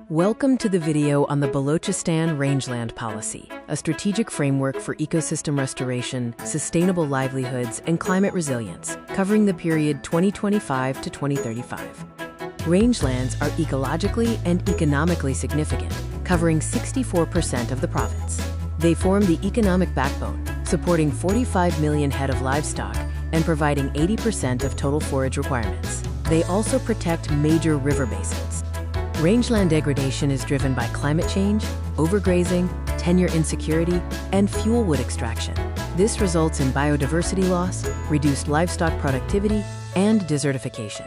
Welcome to the video on the Balochistan Rangeland policy, a strategic framework for ecosystem restoration, sustainable livelihoods, and climate resilience, covering the period 2025 to 2035. Rangelands are ecologically and economically significant, covering 64% of the province. They form the economic backbone, supporting 45 million head of livestock and providing 80% of total forage requirements. They also protect major river basins. Rangeland degradation is driven by climate change, overgrazing, tenure insecurity, and fuel wood extraction. This results in biodiversity loss, reduced livestock productivity, and desertification.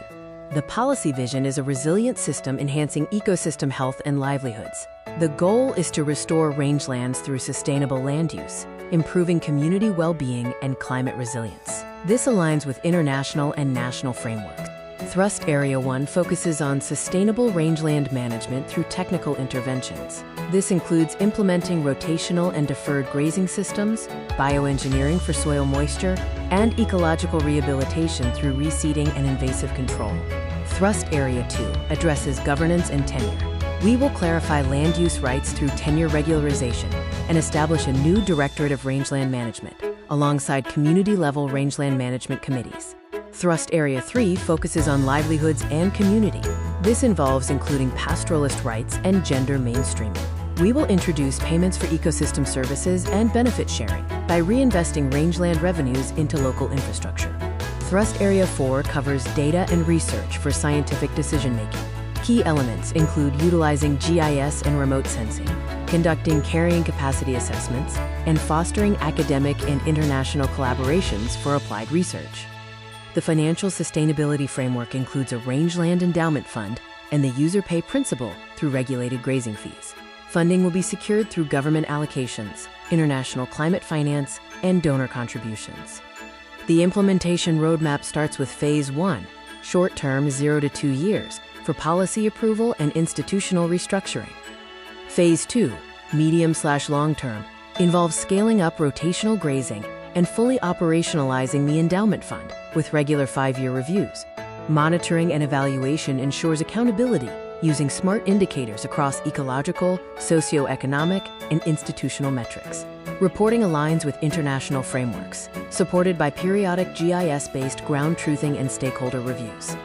The policy vision is a resilient system enhancing ecosystem health and livelihoods. The goal is to restore rangelands through sustainable land use, improving community well-being and climate resilience. This aligns with international and national frameworks. Thrust Area 1 focuses on sustainable rangeland management through technical interventions. This includes implementing rotational and deferred grazing systems, bioengineering for soil moisture, and ecological rehabilitation through reseeding and invasive control. Thrust Area 2 addresses governance and tenure. We will clarify land use rights through tenure regularization and establish a new Directorate of Rangeland Management, alongside community-level rangeland management committees. Thrust Area 3 focuses on livelihoods and community. This involves including pastoralist rights and gender mainstreaming. We will introduce payments for ecosystem services and benefit sharing by reinvesting rangeland revenues into local infrastructure. Thrust Area 4 covers data and research for scientific decision-making. Key elements include utilizing GIS and remote sensing, conducting carrying capacity assessments, and fostering academic and international collaborations for applied research. The financial sustainability framework includes a rangeland endowment fund and the user pay principle through regulated grazing fees. Funding will be secured through government allocations, international climate finance, and donor contributions. The implementation roadmap starts with Phase 1, short-term 0 to 2 years, for policy approval and institutional restructuring. Phase 2, medium/long-term, involves scaling up rotational grazing and fully operationalizing the endowment fund with regular 5-year reviews. Monitoring and evaluation ensures accountability using smart indicators across ecological, socioeconomic, and institutional metrics. Reporting aligns with international frameworks, supported by periodic GIS-based ground truthing and stakeholder reviews.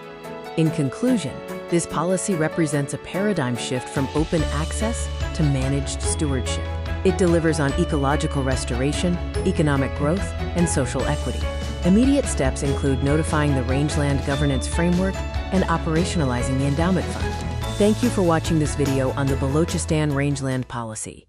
In conclusion, this policy represents a paradigm shift from open access to managed stewardship. It delivers on ecological restoration, economic growth, and social equity. Immediate steps include notifying the Rangeland Governance Framework and operationalizing the endowment fund. Thank you for watching this video on the Balochistan Rangeland policy.